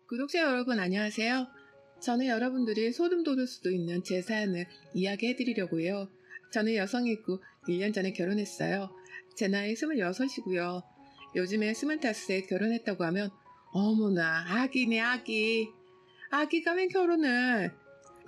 구독자 여러분 안녕하세요. 저는 여러분들이 소름 돋을 수도 있는 제 사연을 이야기해드리려고 해요. 저는 여성이고 1년 전에 결혼했어요. 제 나이 26이고요. 요즘에 25에 결혼했다고 하면 어머나 아기네 아기. 아기가 왜 결혼을?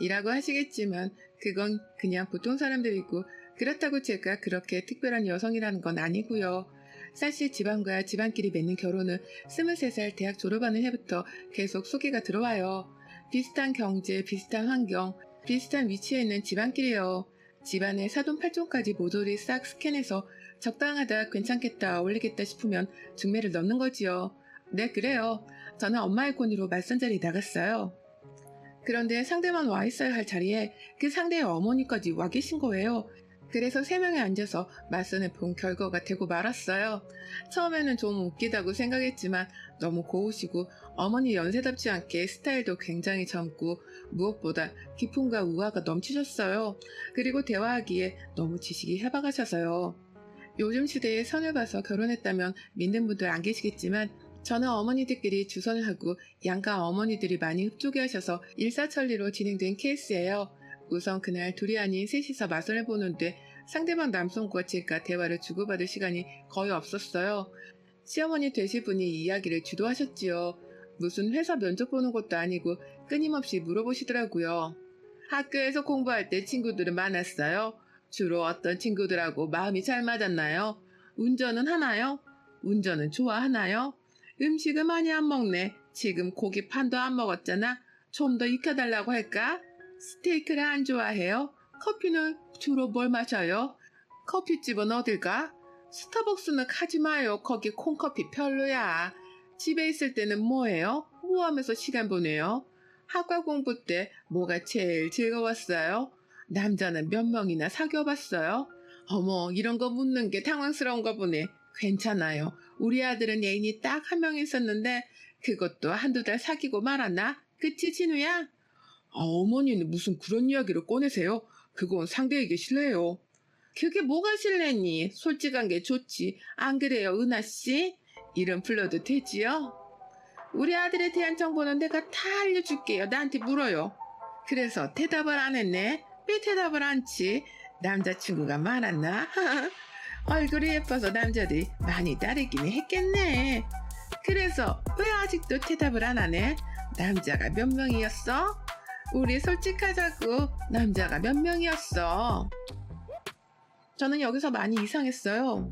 이라고 하시겠지만 그건 그냥 보통 사람들이고 그렇다고 제가 그렇게 특별한 여성이라는 건 아니고요. 사실 집안과 집안끼리 맺는 결혼은 23살 대학 졸업하는 해부터 계속 소개가 들어와요. 비슷한 경제, 비슷한 환경, 비슷한 위치에 있는 집안끼리요. 집안의 사돈팔촌까지 모조리 싹 스캔해서 적당하다, 괜찮겠다, 어울리겠다 싶으면 중매를 넣는 거지요. 네, 그래요. 저는 엄마의 권유로 맞선 자리에 나갔어요. 그런데 상대만 와 있어야 할 자리에 그 상대의 어머니까지 와 계신 거예요. 그래서 3명이 앉아서 맞선을 본 결과가 되고 말았어요. 처음에는 좀 웃기다고 생각했지만 너무 고우시고 어머니 연세답지 않게 스타일도 굉장히 젊고 무엇보다 기품과 우아가 넘치셨어요. 그리고 대화하기에 너무 지식이 해박하셔서요. 요즘 시대에 선을 봐서 결혼했다면 믿는 분들 안 계시겠지만 저는 어머니들끼리 주선을 하고 양가 어머니들이 많이 흡족해 하셔서 일사천리로 진행된 케이스예요. 우선 그날 둘이 아닌 셋이서 맞선을 보는데 상대방 남성과 제가 대화를 주고받을 시간이 거의 없었어요. 시어머니 되실 분이 이야기를 주도하셨지요. 무슨 회사 면접 보는 것도 아니고 끊임없이 물어보시더라고요. 학교에서 공부할 때 친구들은 많았어요. 주로 어떤 친구들하고 마음이 잘 맞았나요? 운전은 하나요? 운전은 좋아하나요? 음식을 많이 안 먹네. 지금 고기 판도 안 먹었잖아. 좀 더 익혀달라고 할까? 스테이크를 안 좋아해요? 커피는 주로 뭘 마셔요? 커피집은 어딜까? 스타벅스는 가지 마요. 거기 콩커피 별로야. 집에 있을 때는 뭐해요? 뭐 하면서 시간 보내요? 학과 공부 때 뭐가 제일 즐거웠어요? 남자는 몇 명이나 사귀어봤어요? 어머, 이런 거 묻는 게 당황스러운가 보네. 괜찮아요. 우리 아들은 애인이 딱 한 명 있었는데 그것도 한두 달 사귀고 말았나? 그치, 진우야? 어머니는 무슨 그런 이야기를 꺼내세요? 그건 상대에게 실례요. 그게 뭐가 실례니? 솔직한 게 좋지. 안 그래요, 은하씨? 이름 불러도 되지요? 우리 아들에 대한 정보는 내가 다 알려줄게요. 나한테 물어요. 그래서 대답을 안 했네? 왜 대답을 안지? 남자친구가 많았나? 얼굴이 예뻐서 남자들이 많이 따르기는 했겠네. 그래서 왜 아직도 대답을 안 하네? 남자가 몇 명이었어? 우리 솔직하자고. 남자가 몇 명이었어? 저는 여기서 많이 이상했어요.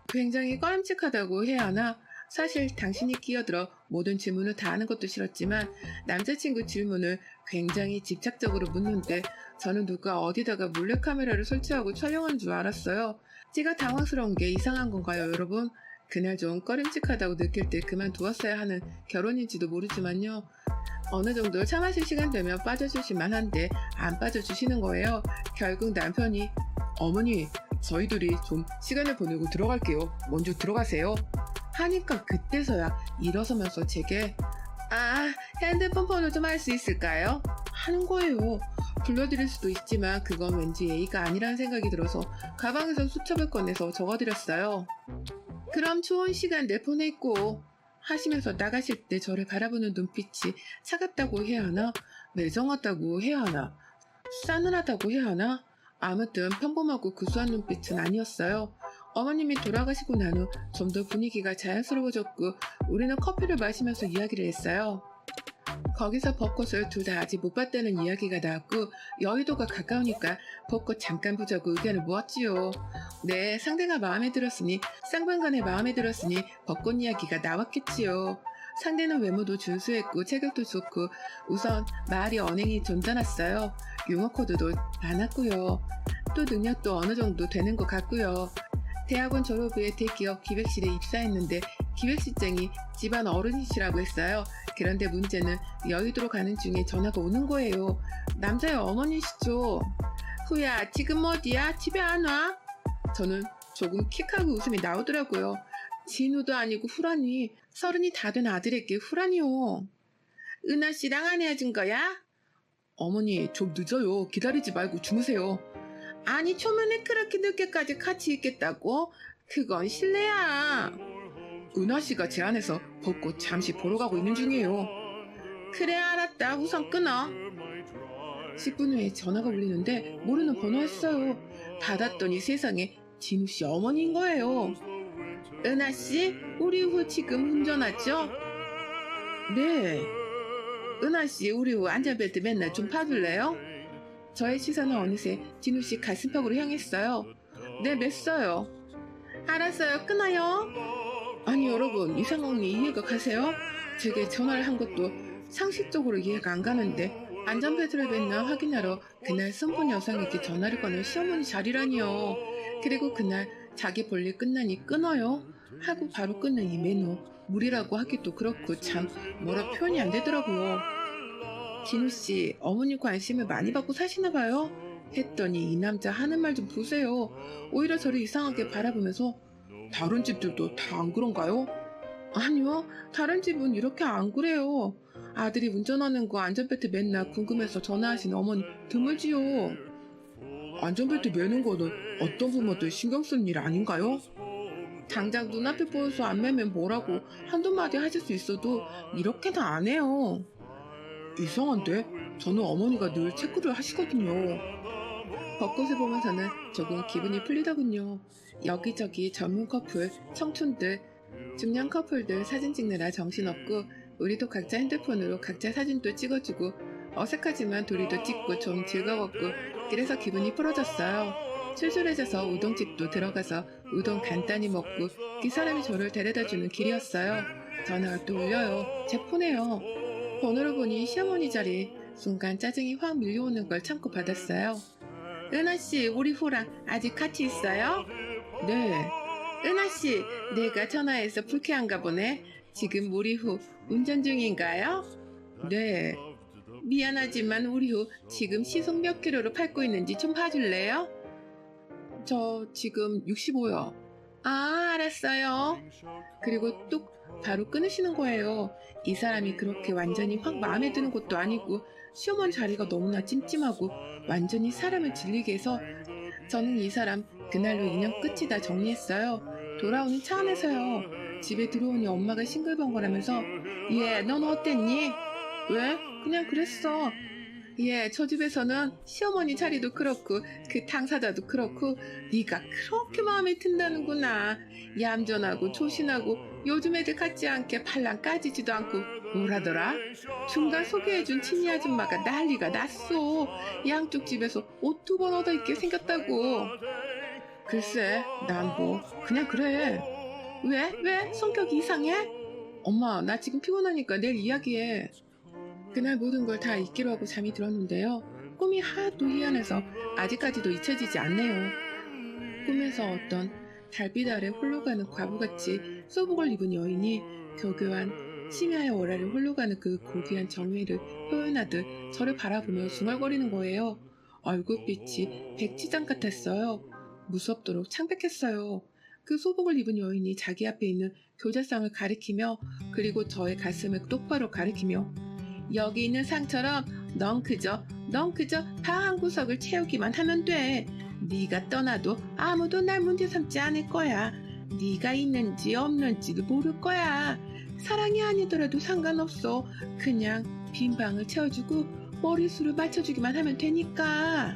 굉장히 꺼림칙하다고 해야 하나? 사실 당신이 끼어들어 모든 질문을 다 하는 것도 싫었지만 남자친구 질문을 굉장히 집착적으로 묻는데 저는 누가 어디다가 몰래카메라를 설치하고 촬영한 줄 알았어요. 제가 당황스러운 게 이상한 건가요, 여러분? 그날 좀 꺼림칙하다고 느낄 때 그만두었어야 하는 결혼인지도 모르지만요. 어느 정도 참으실 시간 되면 빠져주실 만한데 안 빠져주시는 거예요. 결국 남편이 어머니 저희들이 좀 시간을 보내고 들어갈게요. 먼저 들어가세요. 하니까 그때서야 일어서면서 제게 핸드폰 번호 좀 알 수 있을까요? 하는 거예요. 불러드릴 수도 있지만 그건 왠지 예의가 아니라는 생각이 들어서 가방에서 수첩을 꺼내서 적어드렸어요. 그럼 좋은 시간들 보냈고 하시면서 나가실 때 저를 바라보는 눈빛이 차갑다고 해야 하나? 매정하다고 해야 하나? 싸늘하다고 해야 하나? 아무튼 평범하고 구수한 눈빛은 아니었어요. 어머님이 돌아가시고 난 후 좀 더 분위기가 자연스러워졌고 우리는 커피를 마시면서 이야기를 했어요. 거기서 벚꽃을 둘 다 아직 못 봤다는 이야기가 나왔고 여의도가 가까우니까 벚꽃 잠깐 보자고 의견을 모았지요. 네, 상대가 마음에 들었으니 쌍방간에 마음에 들었으니 벚꽃 이야기가 나왔겠지요. 상대는 외모도 준수했고 체격도 좋고 우선 말이 언행이 점잖았어요. 용어 코드도 많았고요. 또 능력도 어느 정도 되는 것 같고요. 대학원 졸업 후에 대기업 기획실에 입사했는데 기획실장이 집안 어른이시라고 했어요. 그런데 문제는 여의도로 가는 중에 전화가 오는 거예요. 남자의 어머니시죠. 후야, 지금 어디야? 집에 안 와? 저는 조금 킥하고 웃음이 나오더라고요. 진우도 아니고 후라니. 30이 다 된 아들에게 후라니요. 은하씨랑 안 헤어진 거야? 어머니, 좀 늦어요. 기다리지 말고 주무세요. 아니, 초면에 그렇게 늦게까지 같이 있겠다고? 그건 실례야. 은하씨가 제 안에서 벚꽃 잠시 보러 가고 있는 중이에요. 그래 알았다. 우선 끊어. 10분 후에 전화가 울리는데 모르는 번호였어요. 받았더니 세상에 진우씨 어머니인 거예요. 은하씨, 우리 후 지금 운전하죠? 네. 은하씨, 우리 후 안전벨트 맨날 좀 파둘래요? 저의 시선은 어느새 진우씨 가슴팍으로 향했어요. 네, 맸어요. 알았어요. 끊어요. 아니 여러분, 이 상황이 이해가 가세요? 제게 전화를 한 것도 상식적으로 이해가 안 가는데 안전벨트를 맸나 확인하러 그날 선본 여성에게 전화를 거는 시어머니 자리라니요. 그리고 그날 자기 볼일 끝나니 끊어요 하고 바로 끊는 이 매너, 무리라고 하기도 그렇고 참 뭐라 표현이 안 되더라고요. 진우씨, 어머니 관심을 많이 받고 사시나 봐요? 했더니 이 남자 하는 말 좀 보세요. 오히려 저를 이상하게 바라보면서 다른 집들도 다 안 그런가요? 아니요, 다른 집은 이렇게 안 그래요. 아들이 운전하는 거 안전벨트 맨날 궁금해서 전화하신 어머니 드물지요. 안전벨트 매는 거는 어떤 부모들 신경 쓰는 일 아닌가요? 당장 눈앞에 보여서 안 매면 뭐라고 한두 마디 하실 수 있어도 이렇게는 안 해요. 이상한데? 저는 어머니가 늘 체크를 하시거든요. 벚꽃을 보면서는 조금 기분이 풀리더군요. 여기저기 전문 커플, 청춘들, 중년 커플들 사진 찍느라 정신없고 우리도 각자 핸드폰으로 각자 사진도 찍어주고 어색하지만 둘이도 찍고 좀 즐거웠고 그래서 기분이 풀어졌어요. 출출해져서 우동집도 들어가서 우동 간단히 먹고 그 사람이 저를 데려다주는 길이었어요. 전화가 또 울려요. 제 폰에요. 번호를 보니 시어머니 자리. 순간 짜증이 확 밀려오는 걸 참고 받았어요. 은하씨, 우리 후랑 아직 같이 있어요? 네. 은하씨, 내가 전화해서 불쾌한가 보네. 지금 우리 후 운전 중인가요? 네. 미안하지만 우리 후 지금 시속 몇 킬로로 밟고 있는지 좀 봐줄래요? 저 지금 65요. 아, 알았어요. 그리고 뚝 바로 끊으시는 거예요. 이 사람이 그렇게 완전히 확 마음에 드는 것도 아니고 시어머니 자리가 너무나 찜찜하고 완전히 사람을 질리게 해서 저는 이 사람 그날로 인연 끝이다 정리했어요. 돌아오는 차 안에서요. 집에 들어오니 엄마가 싱글벙글하면서 얘, 넌 어땠니? 왜? 그냥 그랬어. 예, 저 집에서는 시어머니 자리도 그렇고 그 당사자도 그렇고 네가 그렇게 마음에 든다는구나. 얌전하고 조신하고 요즘 애들 같지 않게 팔랑 까지지도 않고 뭐라더라? 중간 소개해준 친이 아줌마가 난리가 났어. 양쪽 집에서 옷 두 번 얻어입게 생겼다고. 글쎄, 난 뭐 그냥 그래. 왜? 왜? 성격이 이상해? 엄마, 나 지금 피곤하니까 내일 이야기해. 그날 모든 걸 다 잊기로 하고 잠이 들었는데요. 꿈이 하도 희한해서 아직까지도 잊혀지지 않네요. 꿈에서 어떤 달빛 아래 홀로 가는 과부같이 소복을 입은 여인이 교교한 심야의 월화를 홀로 가는 그 고귀한 정의를 표현하듯 저를 바라보며 중얼거리는 거예요. 얼굴빛이 백지장 같았어요. 무섭도록 창백했어요. 그 소복을 입은 여인이 자기 앞에 있는 교자상을 가리키며 그리고 저의 가슴을 똑바로 가리키며 여기 있는 상처럼 넌 그저 방 한 구석을 채우기만 하면 돼. 네가 떠나도 아무도 날 문제 삼지 않을 거야. 네가 있는지 없는지도 모를 거야. 사랑이 아니더라도 상관없어. 그냥 빈 방을 채워주고 머리수를 맞춰주기만 하면 되니까.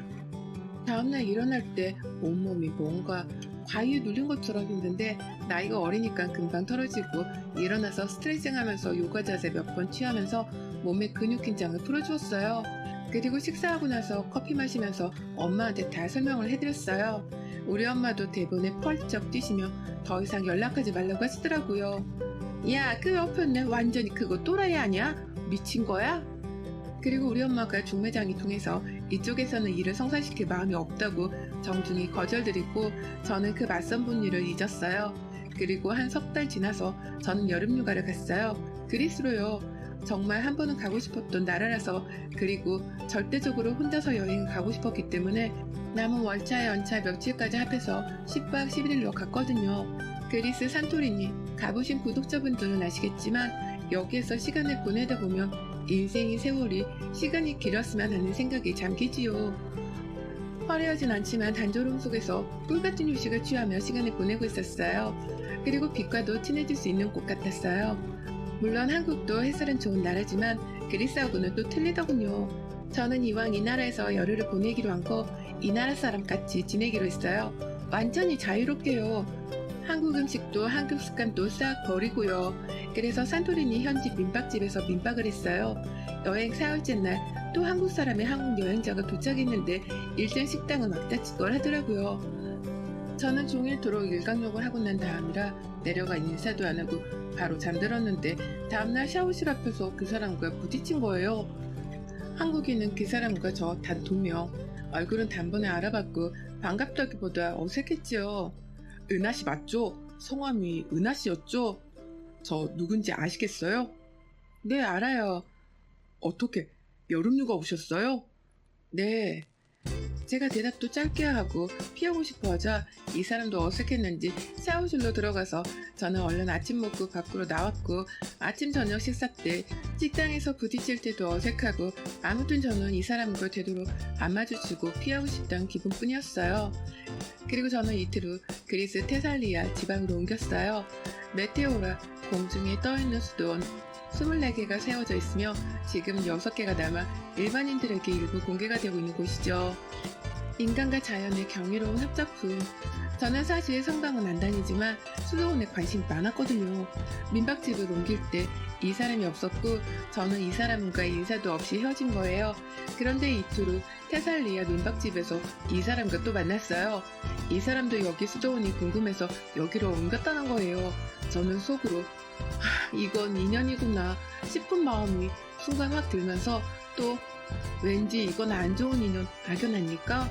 다음날 일어날 때 온몸이 뭔가 과위에 눌린 것처럼 힘든데 나이가 어리니까 금방 털어지고 일어나서 스트레칭하면서 요가 자세 몇 번 취하면서 몸의 근육 긴장을 풀어주었어요. 그리고 식사하고 나서 커피 마시면서 엄마한테 다 설명을 해드렸어요. 우리 엄마도 대본에 펄쩍 뛰시며 더 이상 연락하지 말라고 하시더라고요. 야, 그 옆에는 완전히 그거 또라이 아니야? 미친 거야? 그리고 우리 엄마가 중매장이 통해서 이쪽에서는 일을 성사시킬 마음이 없다고 정중히 거절드리고 저는 그 맞선 본 일을 잊었어요. 그리고 한 석 달 지나서 저는 여름휴가를 갔어요. 그리스로요. 정말 한 번은 가고 싶었던 나라라서 그리고 절대적으로 혼자서 여행을 가고 싶었기 때문에 남은 월차 연차 며칠까지 합해서 10박 11일로 갔거든요. 그리스 산토리니 가보신 구독자분들은 아시겠지만 여기에서 시간을 보내다 보면 인생의 세월이 시간이 길었으면 하는 생각이 잠기지요. 화려하진 않지만 단조로움 속에서 꿀같은 휴식을 취하며 시간을 보내고 있었어요. 그리고 빛과도 친해질 수 있는 곳 같았어요. 물론 한국도 해살은 좋은 나라지만 그리스하고는 또 틀리더군요. 저는 이왕 이 나라에서 열흘을 보내기로 한 거 이 나라 사람 같이 지내기로 했어요. 완전히 자유롭게요. 한국 음식도 한국 습관도 싹 버리고요. 그래서 산토리니 현지 민박집에서 민박을 했어요. 여행 4일째 날 또 한국 사람의 한국 여행자가 도착했는데 1등 식당은 왁다치걸 하더라고요. 저는 종일토록 일광욕을 하고 난 다음이라 내려가 인사도 안 하고 바로 잠들었는데 다음날 샤워실 앞에서 그 사람과 부딪힌 거예요. 한국인은 그 사람과 저 단 2명. 얼굴은 단번에 알아봤고 반갑다기보다 어색했지요. 은하씨 맞죠? 성함이 은하씨였죠? 저 누군지 아시겠어요? 네, 알아요. 어떻게 여름휴가 오셨어요? 네. 제가 대답도 짧게 하고 피하고 싶어 하자 이 사람도 어색했는지 샤워실로 들어가서 저는 얼른 아침 먹고 밖으로 나왔고 아침 저녁 식사 때 식당에서 부딪힐 때도 어색하고 아무튼 저는 이 사람과 되도록 안 마주치고 피하고 싶다는 기분뿐이었어요. 그리고 저는 이틀 후 그리스 테살리아 지방으로 옮겼어요. 메테오라 공중에 떠있는 수도원 24개가 세워져 있으며 지금 6개가 남아 일반인들에게 일부 공개가 되고 있는 곳이죠. 인간과 자연의 경이로운 합작품. 저는 사실 성당은 안 다니지만 수도원에 관심이 많았거든요. 민박집을 옮길 때 이 사람이 없었고 저는 이 사람과 인사도 없이 헤어진 거예요. 그런데 이틀 후 테살리아 민박집에서 이 사람과 또 만났어요. 이 사람도 여기 수도원이 궁금해서 여기로 옮겼다는 거예요. 저는 속으로 이건 인연이구나 싶은 마음이 순간 확 들면서 또 왠지 이건 안 좋은 인연 발견하니까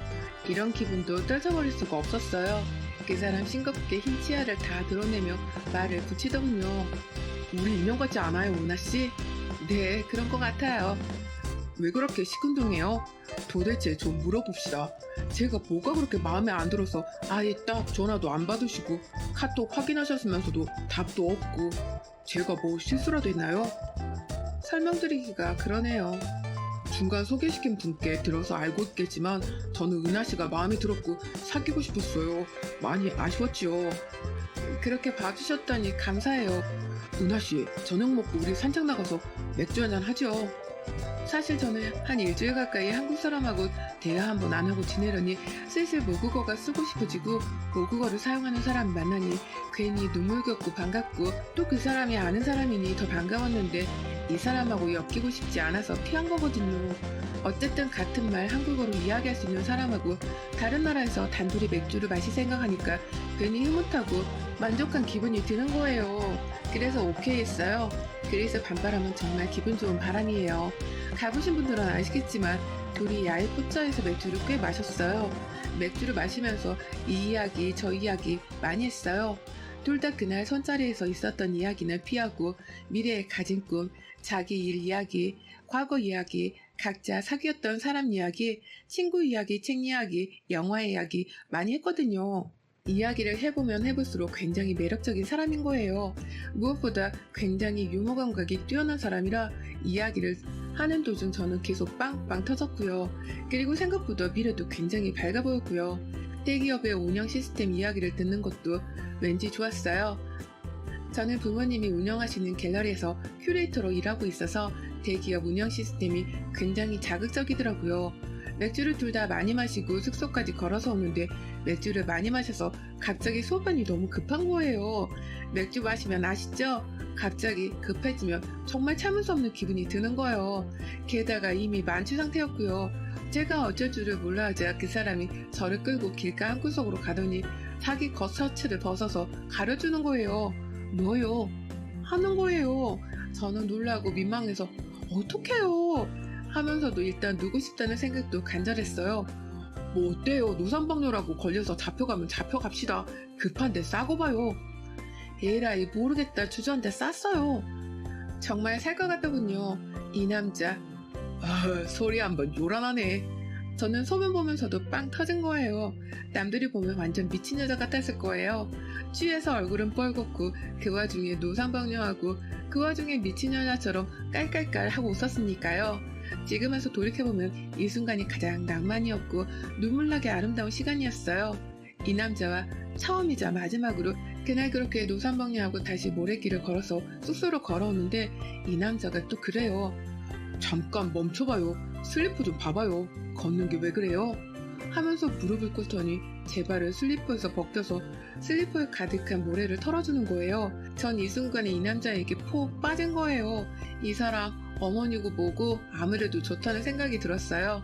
이런 기분도 떨쳐버릴 수가 없었어요. 그 사람 싱겁게 흰 치아를 다 드러내며 말을 붙이더군요. 우리 인연 같지 않아요, 은하씨? 네, 그런 것 같아요. 왜 그렇게 시큰둥해요? 도대체 좀 물어봅시다. 제가 뭐가 그렇게 마음에 안 들어서 아예 딱 전화도 안 받으시고 카톡 확인하셨으면서도 답도 없고 제가 뭐 실수라도 했나요? 설명드리기가 그러네요. 중간 소개시킨 분께 들어서 알고 있겠지만 저는 은하씨가 마음에 들었고 사귀고 싶었어요. 많이 아쉬웠지요. 그렇게 봐주셨다니 감사해요. 은하씨, 저녁 먹고 우리 산책 나가서 맥주 한잔 하죠. 사실 저는 한 일주일 가까이 한국 사람하고 대화 한 번 안 하고 지내려니 슬슬 모국어가 쓰고 싶어지고 모국어를 사용하는 사람 만나니 괜히 눈물겹고 반갑고 또 그 사람이 아는 사람이니 더 반가웠는데 이 사람하고 엮이고 싶지 않아서 피한 거거든요. 어쨌든 같은 말 한국어로 이야기할 수 있는 사람하고 다른 나라에서 단둘이 맥주를 마실 생각하니까 괜히 흐뭇하고 만족한 기분이 드는 거예요. 그래서 오케이 했어요. 그래서 반바람은 정말 기분 좋은 바람이에요. 가보신 분들은 아시겠지만 둘이 야외 포차에서 맥주를 꽤 마셨어요. 맥주를 마시면서 이 이야기 저 이야기 많이 했어요. 둘 다 그날 선자리에서 있었던 이야기는 피하고 미래에 가진 꿈, 자기 일 이야기, 과거 이야기, 각자 사귀었던 사람 이야기, 친구 이야기, 책 이야기, 영화 이야기 많이 했거든요. 이야기를 해보면 해볼수록 굉장히 매력적인 사람인 거예요. 무엇보다 굉장히 유머 감각이 뛰어난 사람이라 이야기를 하는 도중 저는 계속 빵빵 터졌고요. 그리고 생각보다 미래도 굉장히 밝아 보였고요. 대기업의 운영 시스템 이야기를 듣는 것도 왠지 좋았어요. 저는 부모님이 운영하시는 갤러리에서 큐레이터로 일하고 있어서 대기업 운영 시스템이 굉장히 자극적이더라고요. 맥주를 둘 다 많이 마시고 숙소까지 걸어서 오는데 맥주를 많이 마셔서 갑자기 소변이 너무 급한 거예요. 맥주 마시면 아시죠? 갑자기 급해지면 정말 참을 수 없는 기분이 드는 거예요. 게다가 이미 만취 상태였고요. 제가 어쩔 줄을 몰라 하자 그 사람이 저를 끌고 길가 한구석으로 가더니 자기 겉셔츠를 벗어서 가려주는 거예요. 뭐요? 하는 거예요. 저는 놀라고 민망해서 어떡해요? 하면서도 일단 누고 싶다는 생각도 간절했어요. 뭐 어때요? 노상방뇨라고 걸려서 잡혀가면 잡혀갑시다. 급한데 싸고 봐요. 에라이 모르겠다 주저앉아 쌌어요. 정말 살 것 같더군요. 이 남자. 소리 한번 요란하네. 저는 소문 보면서도 빵 터진 거예요. 남들이 보면 완전 미친 여자 같았을 거예요. 취해서 얼굴은 뻘겋고 그 와중에 노상방뇨하고 그 와중에 미친 여자처럼 깔깔깔 하고 웃었으니까요. 지금 와서 돌이켜보면 이 순간이 가장 낭만이었고 눈물나게 아름다운 시간이었어요. 이 남자와 처음이자 마지막으로 그날 그렇게 노상방뇨하고 다시 모래길을 걸어서 숙소로 걸어오는데 이 남자가 또 그래요. 잠깐 멈춰봐요. 슬리퍼 좀 봐봐요. 걷는 게 왜 그래요? 하면서 무릎을 꿇더니 제 발을 슬리퍼에서 벗겨서 슬리퍼에 가득한 모래를 털어주는 거예요. 전 이 순간에 이 남자에게 폭 빠진 거예요. 이 사람 어머니고 뭐고 아무래도 좋다는 생각이 들었어요.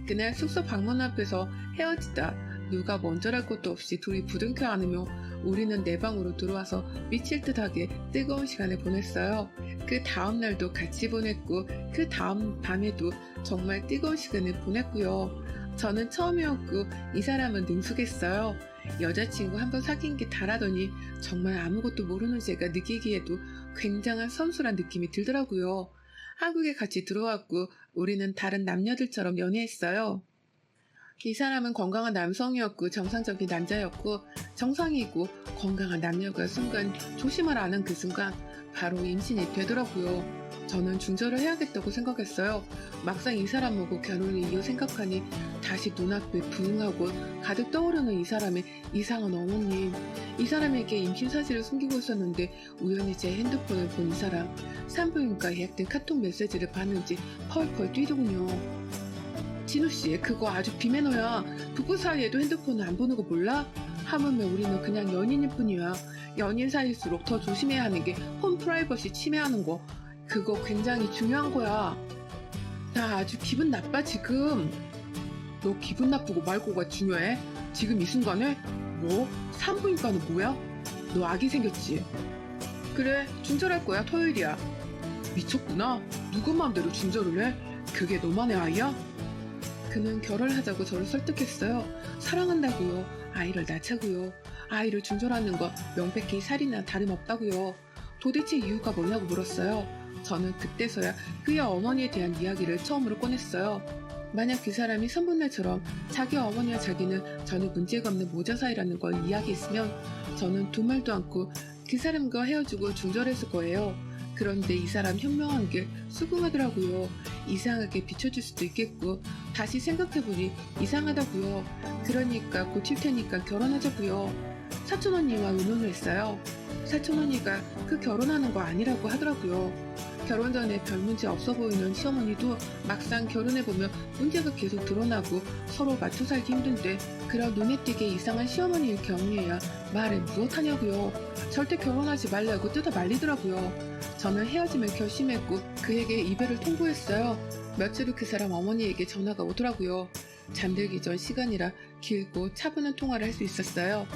그날 숙소 방문 앞에서 헤어지다 누가 먼저랄 것도 없이 둘이 부둥켜 안으며 우리는 내 방으로 들어와서 미칠 듯하게 뜨거운 시간을 보냈어요. 그 다음 날도 같이 보냈고 그 다음 밤에도 정말 뜨거운 시간을 보냈고요. 저는 처음이었고 이 사람은 능숙했어요. 여자친구 한 번 사귄 게 다라더니 정말 아무것도 모르는 제가 느끼기에도 굉장한 선수란 느낌이 들더라고요. 한국에 같이 들어왔고 우리는 다른 남녀들처럼 연애했어요. 이 사람은 건강한 남성이었고 정상적인 남자였고 정상이고 건강한 남녀가 순간 조심을 안 한 그 순간 바로 임신이 되더라고요. 저는 중절을 해야겠다고 생각했어요. 막상 이 사람 보고 결혼을 이어 생각하니 다시 눈앞에 부응하고 가득 떠오르는 이 사람의 이상한 어머님. 이 사람에게 임신 사실을 숨기고 있었는데 우연히 제 핸드폰을 본 이 사람 산부인과 예약된 카톡 메시지를 봤는지 펄펄 뛰더군요. 진우씨 그거 아주 비매너야. 부부 사이에도 핸드폰을 안 보는 거 몰라? 하물며 우리는 그냥 연인일 뿐이야. 연인 사이일수록 더 조심해야 하는 게 폰 프라이버시 침해하는 거. 그거 굉장히 중요한 거야. 나 아주 기분 나빠 지금. 너 기분 나쁘고 말고가 중요해? 지금 이 순간에? 뭐? 산부인과는 뭐야? 너 아기 생겼지? 그래 중절할 거야. 토요일이야. 미쳤구나. 누구 마음대로 중절을 해? 그게 너만의 아이야? 그는 결혼하자고 저를 설득했어요. 사랑한다고요. 아이를 낳자고요. 아이를 중절하는 거 명백히 살이나 다름없다고요. 도대체 이유가 뭐냐고 물었어요. 저는 그때서야 그의 어머니에 대한 이야기를 처음으로 꺼냈어요. 만약 그 사람이 선분날처럼 자기 어머니와 자기는 전혀 문제가 없는 모자 사이라는 걸 이야기했으면 저는 두 말도 않고 그 사람과 헤어지고 중절했을 거예요. 그런데 이 사람 현명한 게 수긍하더라고요. 이상하게 비춰줄 수도 있겠고 다시 생각해보니 이상하다고요. 그러니까 고칠 테니까 결혼하자고요. 사촌언니와 의논을 했어요. 사촌언니가 그 결혼하는 거 아니라고 하더라고요. 결혼 전에 별 문제 없어 보이는 시어머니도 막상 결혼해보면 문제가 계속 드러나고 서로 맞춰 살기 힘든데 그런 눈에 띄게 이상한 시어머니일 경우에야 말을 무엇하냐고요. 절대 결혼하지 말라고 뜯어 말리더라고요. 저는 헤어짐을 결심했고 그에게 이별을 통보했어요. 며칠 후 그 사람 어머니에게 전화가 오더라고요. 잠들기 전 시간이라 길고 차분한 통화를 할 수 있었어요.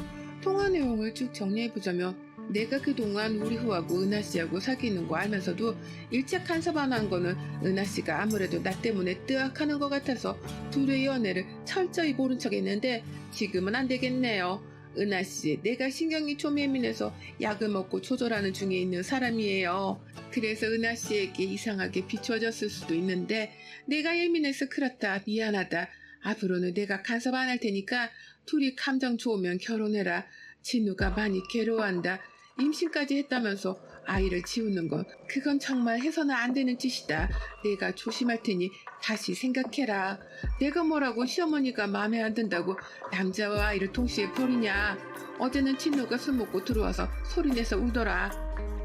통화 내용을 쭉 정리해보자면 내가 그동안 우리 후하고 은하씨하고 사귀는 거 알면서도 일찍 간섭안 거는 은하씨가 아무래도 나 때문에 뜨악하는 것 같아서 둘의 연애를 철저히 모른 척 했는데 지금은 안 되겠네요. 은하씨, 내가 신경이 좀 예민해서 약을 먹고 조절하는 중에 있는 사람이에요. 그래서 은하씨에게 이상하게 비춰졌을 수도 있는데 내가 예민해서 그렇다. 미안하다. 앞으로는 내가 간섭 안 할 테니까 둘이 감정 좋으면 결혼해라. 진우가 많이 괴로워한다. 임신까지 했다면서 아이를 지우는 건 그건 정말 해서는 안 되는 짓이다. 내가 조심할 테니 다시 생각해라. 내가 뭐라고 시어머니가 마음에 안 든다고 남자와 아이를 동시에 버리냐. 어제는 진우가 술 먹고 들어와서 소리내서 울더라.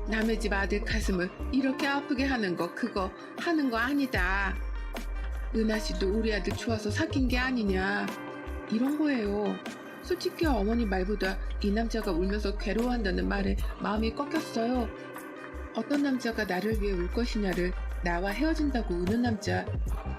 남의 집 아들 가슴을 이렇게 아프게 하는 거 그거 하는 거 아니다. 은하씨도 우리 아들 좋아서 사귄 게 아니냐. 이런 거예요. 솔직히 어머니 말보다 이 남자가 울면서 괴로워한다는 말에 마음이 꺾였어요. 어떤 남자가 나를 위해 울 것이냐를 나와 헤어진다고 우는 남자.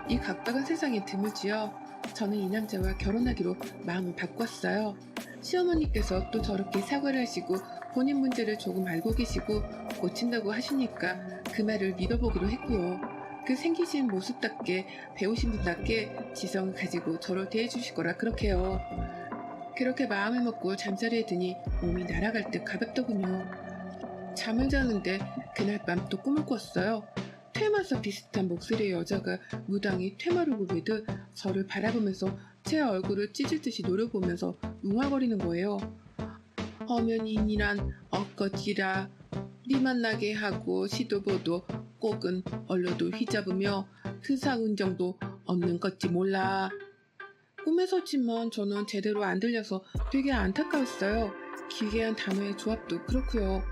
이 각박한 세상에 드물지요. 저는 이 남자와 결혼하기로 마음을 바꿨어요. 시어머니께서 또 저렇게 사과를 하시고 본인 문제를 조금 알고 계시고 고친다고 하시니까 그 말을 믿어보기로 했고요. 그 생기신 모습답게 배우신 분답게 지성을 가지고 저를 대해주실 거라 그렇게요. 그렇게 마음을 먹고 잠자리에 드니 몸이 날아갈 듯 가볍더군요. 잠을 자는데 그날 밤 또 꿈을 꿨어요. 퇴마사 비슷한 목소리의 여자가 무당히 퇴마를 부르듯 저를 바라보면서 제 얼굴을 찢을 듯이 노려보면서 웅얼거리는 거예요. 허면인이란 엇거지라 네 만나게 하고 시도보도 꼭은 얼려도 휘잡으며 그 사은정도 없는 것지 몰라. 꿈에서지만 저는 제대로 안 들려서 되게 안타까웠어요. 기괴한 단어의 조합도 그렇고요.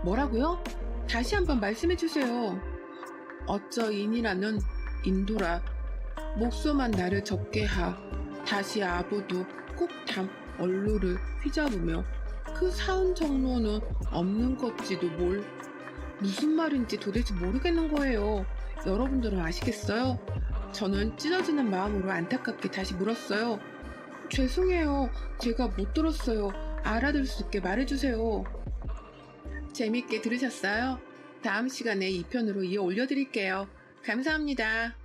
뭐라고요? 다시 한번 말씀해 주세요. 어쩌인이라는 인도라. 목소만 나를 적게 하. 다시 아보도 꼭담 얼로를 휘잡으며 그 사은 정로는 없는 것지도 뭘. 무슨 말인지 도대체 모르겠는 거예요. 여러분들은 아시겠어요? 저는 찢어지는 마음으로 안타깝게 다시 물었어요. 죄송해요. 제가 못 들었어요. 알아들을 수 있게 말해주세요. 재밌게 들으셨어요? 다음 시간에 2편으로 이어 올려드릴게요. 감사합니다.